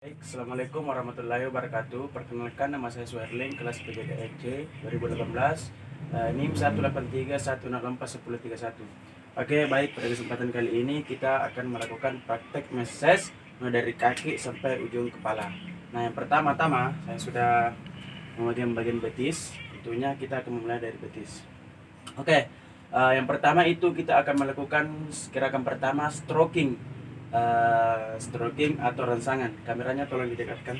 Baik, Assalamualaikum warahmatullahi wabarakatuh. Perkenalkan, nama saya Suherling, kelas PGDRC 2018, NIM 183164131. Oke, baik, pada kesempatan kali ini kita akan melakukan praktek massage mulai dari kaki sampai ujung kepala. Nah, yang pertama-tama saya sudah memegang bagian betis. Tentunya kita akan memulai dari betis. Oke, yang pertama itu kita akan melakukan gerakan pertama, stroking. Stroking atau rangsangan. Kameranya tolong didekatkan.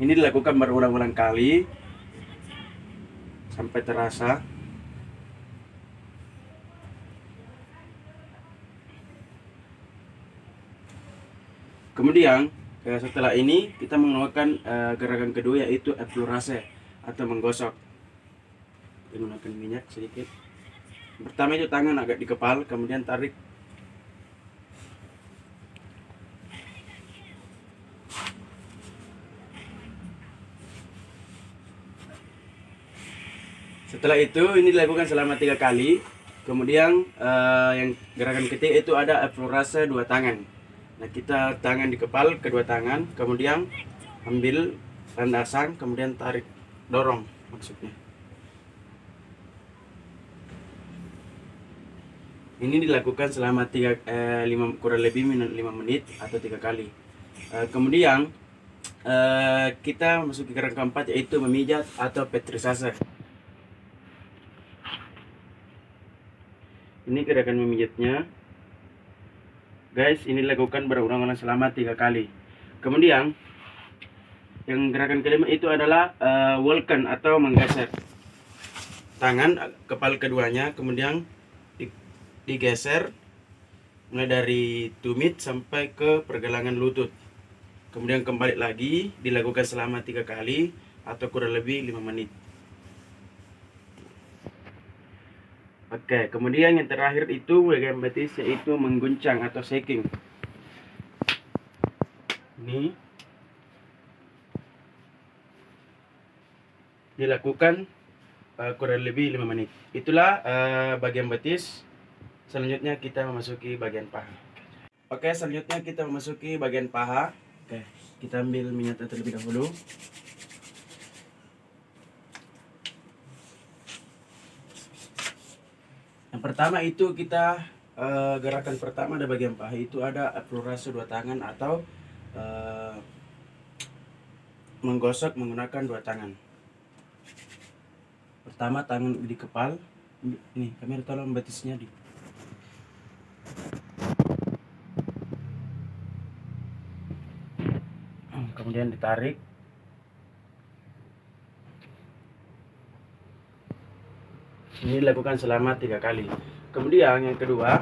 Ini dilakukan berulang-ulang kali sampai terasa. Kemudian setelah ini kita melakukan gerakan kedua, yaitu explorase atau menggosok. Menggunakan minyak sedikit. Pertama itu tangan agak di kepala, kemudian tarik. Setelah itu ini dilakukan selama 3 kali. Kemudian yang gerakan ketiga itu ada explorase 2 tangan. Nah, kita tangan di kepala, kedua tangan, kemudian ambil landasan, kemudian tarik, dorong maksudnya. Ini dilakukan selama kurang lebih 5 menit atau 3 kali. Kemudian kita masuk ke gerakan keempat, yaitu memijat atau petrisase. Ini gerakan memijatnya. Guys, ini dilakukan berulang-ulang selama 3 kali. Kemudian yang gerakan kelima itu adalah walken atau menggeser. Tangan kepala keduanya, kemudian digeser mulai dari tumit sampai ke pergelangan lutut. Kemudian kembali lagi, dilakukan selama 3 kali atau kurang lebih 5 menit. Oke, kemudian yang terakhir itu bagian betis, yaitu mengguncang atau shaking. Ini dilakukan kurang lebih 5 menit. Itulah bagian betis. Selanjutnya kita memasuki bagian paha. Oke, selanjutnya kita memasuki bagian paha. Oke, kita ambil minyaknya terlebih dahulu. Yang pertama itu kita gerakan pertama di bagian paha itu ada explorase 2 tangan atau menggosok menggunakan 2 tangan. Pertama tangan di kepala. Ini kamera tolong betisnya di. Kemudian ditarik. Ini dilakukan selama 3 kali. Kemudian yang kedua,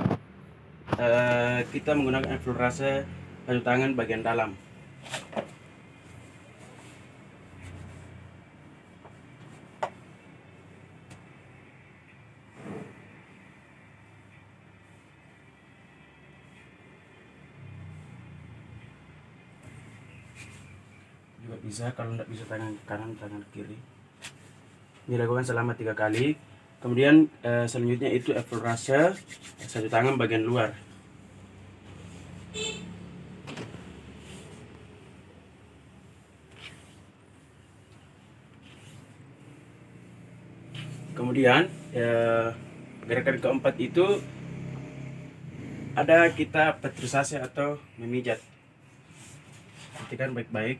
kita menggunakan explorase 1 tangan bagian dalam. Juga bisa, kalau tidak bisa tangan kanan, tangan kiri. Dilakukan selama 3 kali. Kemudian selanjutnya itu explorase 1 tangan bagian luar. Kemudian gerakan keempat itu ada kita petrisase atau memijat. Perhatikan baik-baik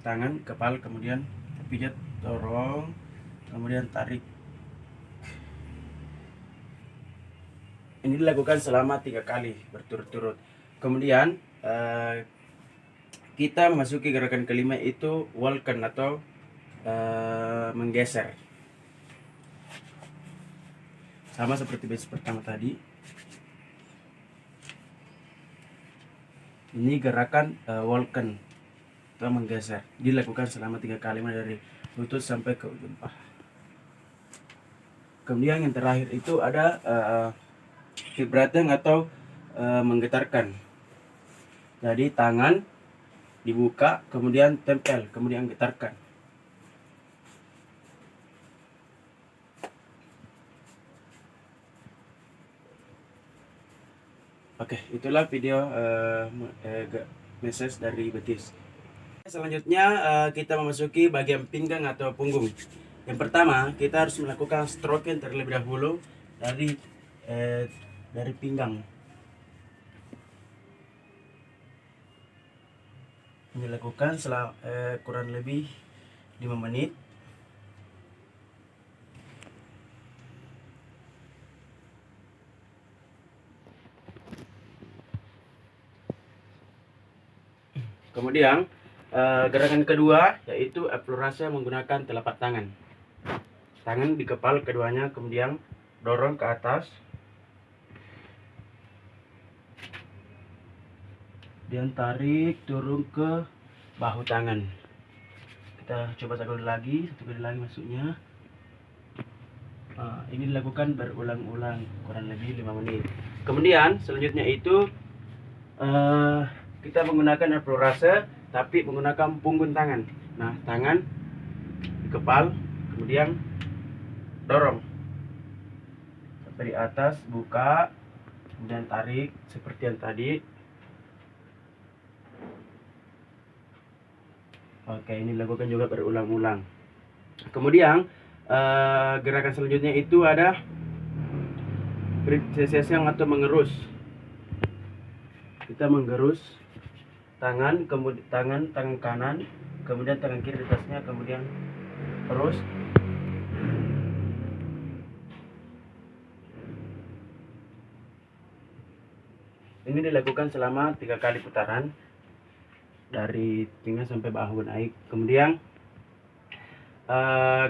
tangan, kepala, kemudian pijat, dorong, kemudian tarik. Ini dilakukan selama 3 kali berturut-turut. Kemudian kita memasuki gerakan kelima, itu walken atau menggeser. Sama seperti base pertama tadi. Ini gerakan walken atau menggeser. Dilakukan selama 3 kali dari lutut sampai ke ujung paha. Kemudian yang terakhir itu ada vibrating atau menggetarkan. Jadi tangan dibuka, kemudian tempel, kemudian getarkan. Oke, itulah video message dari betis. Selanjutnya kita memasuki bagian pinggang atau punggung. Yang pertama, kita harus melakukan stroking terlebih dahulu dari pinggang. Dilakukan kurang lebih 5 menit. Kemudian gerakan kedua yaitu eksplorasi menggunakan telapak tangan. Tangan di kepala keduanya, kemudian dorong ke atas. Dan tarik turun ke bahu tangan. Kita coba satu kali lagi masuknya. Ini dilakukan berulang-ulang kurang lebih 5 menit. Kemudian selanjutnya itu kita menggunakan eksplorasi tapi menggunakan punggung tangan. Nah, tangan di kepal, kemudian dorong sampai di atas, buka, kemudian tarik seperti yang tadi. Oke, ini dilakukan juga berulang-ulang. Kemudian gerakan selanjutnya itu ada precession atau mengerus. Kita menggerus tangan, kemudian tangan kanan, kemudian tangan kiri di atasnya, kemudian terus. Ini dilakukan selama 3 kali putaran dari pinggang sampai bahu naik. Kemudian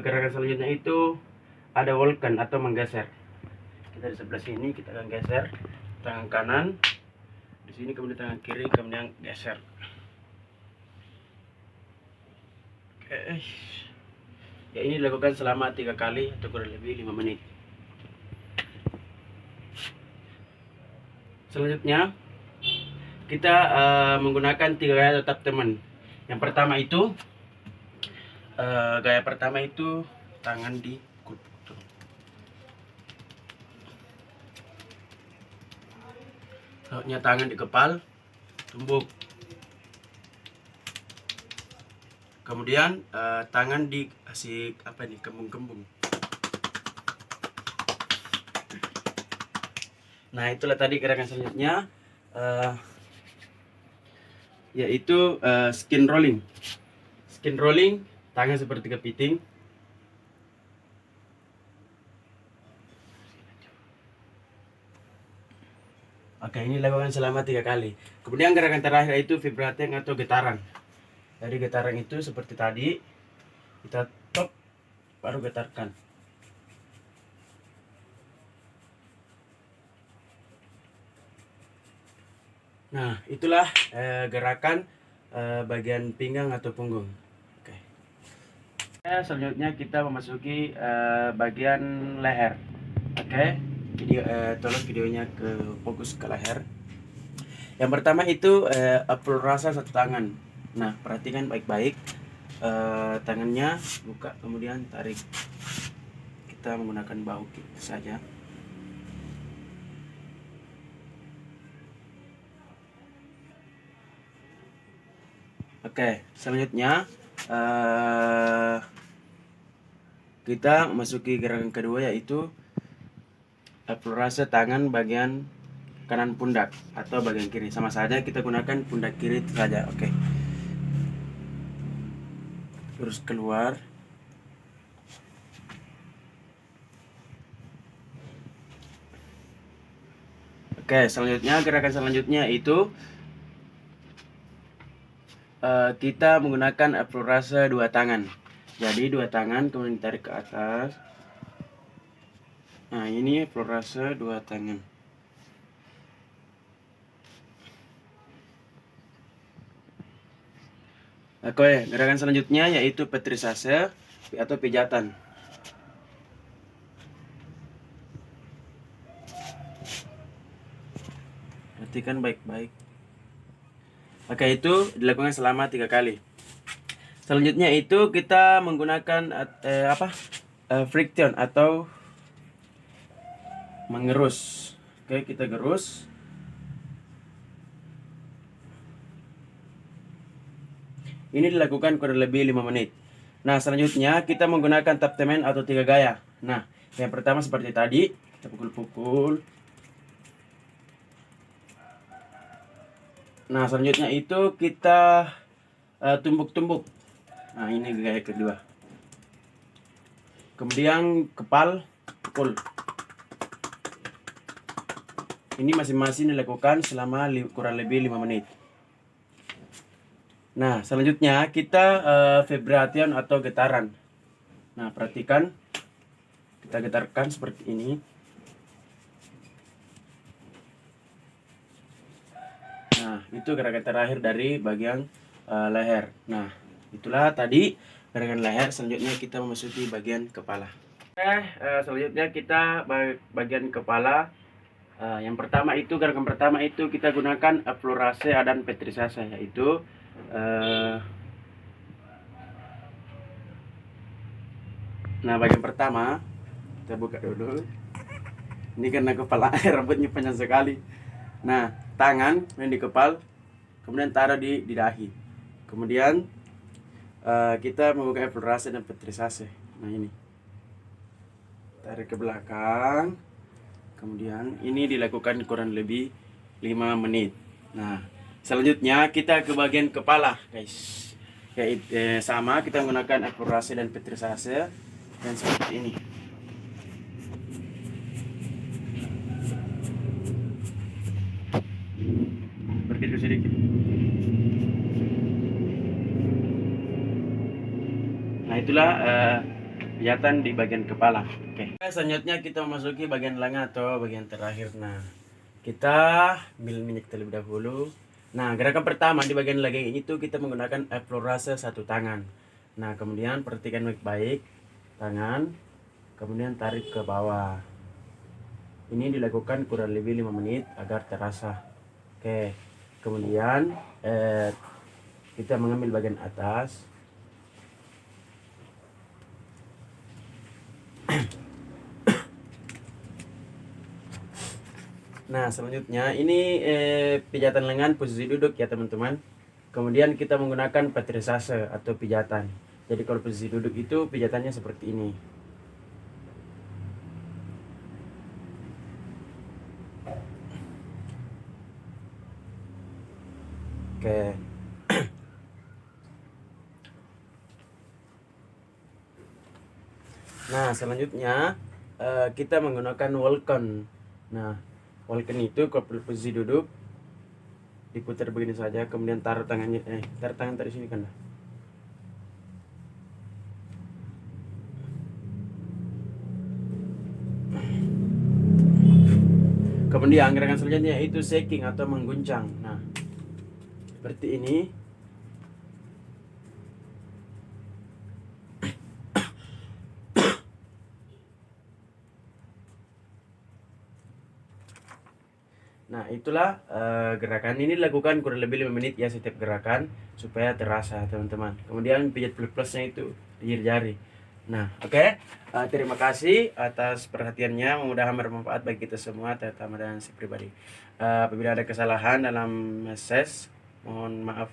gerakan selanjutnya itu ada Vulcan atau menggeser. Kita di sebelah sini kita akan geser tangan kanan, di sini kemudian tangan kiri, kemudian geser. Oke. Ya, ini dilakukan selama 3 kali atau kurang lebih 5 menit. Selanjutnya kita menggunakan 3 gaya tetap teman. Yang pertama itu gaya pertama itu tangan di kutu. Selanjutnya tangan di kepal, tumbuk. Kemudian tangan di kembung-kembung. Nah, itulah tadi gerakan selanjutnya yaitu skin rolling. Skin rolling, tangan seperti kepiting. Oke, ini lakukan selama 3 kali. Kemudian gerakan terakhir itu vibrating atau getaran. Dari getaran itu seperti tadi, kita top baru getarkan. Nah, itulah gerakan bagian pinggang atau punggung. Oke. Selanjutnya kita memasuki bagian leher. Oke. Tolong videonya fokus ke leher. Yang pertama itu eksplorasi satu tangan. Nah, perhatikan baik-baik. Tangannya buka, kemudian tarik. Kita menggunakan bahu saja. Oke, selanjutnya kita memasuki gerakan kedua yaitu eksplorasi tangan bagian kanan pundak atau bagian kiri. Sama saja kita gunakan pundak kiri saja. Oke. Terus keluar. Oke, selanjutnya gerakan selanjutnya itu kita menggunakan eksplorasi 2 tangan. Jadi 2 tangan kemudian ditarik ke atas. Nah, ini eksplorasi 2 tangan. Oke, gerakan selanjutnya yaitu petrisase atau pijatan. Perhatikan baik-baik. Oke, itu dilakukan selama 3 kali. Selanjutnya itu kita menggunakan friction atau mengerus. Oke, kita gerus. Ini dilakukan kurang lebih 5 menit. Nah, selanjutnya kita menggunakan tap temen atau 3 gaya. Nah, yang pertama seperti tadi, kita pukul-pukul. Nah, selanjutnya itu kita tumbuk-tumbuk. Nah, ini gaya kedua. Kemudian kepal, pukul. Ini masing-masing dilakukan selama kurang lebih 5 menit. Nah, selanjutnya kita vibration atau getaran. Nah, perhatikan. Kita getarkan seperti ini. Nah, itu gerakan terakhir dari bagian leher. Nah, itulah tadi gerakan leher. Selanjutnya kita memasuki bagian kepala. Selanjutnya kita bagian kepala. Yang pertama itu, gerakan pertama itu kita gunakan aflorase dan petrisase, yaitu nah, bagian pertama kita buka dulu. Ini karena kepala rambutnya panjang sekali. Nah, tangan yang di kepal, kemudian taruh di dahi. Kemudian kita membuka aflorase dan petrisase. Nah, ini tarik ke belakang. Kemudian ini dilakukan kurang lebih 5 menit. Nah, selanjutnya kita ke bagian kepala, guys. Sama, kita menggunakan aflorase dan petrisase dan seperti ini. Begitu sedikit. Nah, itulah pijatan di bagian kepala. Oke. Selanjutnya kita memasuki bagian lengan atau bagian terakhir. Nah, kita ambil minyak terlebih dahulu. Nah, gerakan pertama di bagian lengan itu kita menggunakan aflorase satu tangan. Nah, kemudian perhatikan baik-baik tangan, kemudian tarik ke bawah. Ini dilakukan kurang lebih 5 menit agar terasa. Oke. Kemudian kita mengambil bagian atas. Nah, selanjutnya ini pijatan lengan posisi duduk ya teman-teman. Kemudian kita menggunakan petrisase atau pijatan. Jadi kalau posisi duduk itu pijatannya seperti ini. Oke. Nah, selanjutnya kita menggunakan walken. Nah, walken itu kalau posisi duduk diputar begini saja, kemudian taruh tangannya taruh tangan dari sini kan. Kemudian gerakan selanjutnya itu shaking atau mengguncang. Nah, seperti ini. Nah, itulah gerakan ini dilakukan kurang lebih 5 menit ya setiap gerakan supaya terasa teman-teman. Kemudian pijat plus-plusnya itu di jari. Nah, oke. Terima kasih atas perhatiannya. Mudah-mudahan bermanfaat bagi kita semua, terutama dan saya pribadi. Apabila ada kesalahan dalam message, mohon maaf.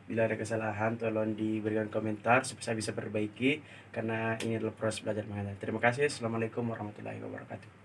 Bila ada kesalahan, tolong diberikan komentar supaya saya bisa perbaiki, karena ini adalah proses belajar mengajar. Terima kasih. Assalamualaikum warahmatullahi wabarakatuh.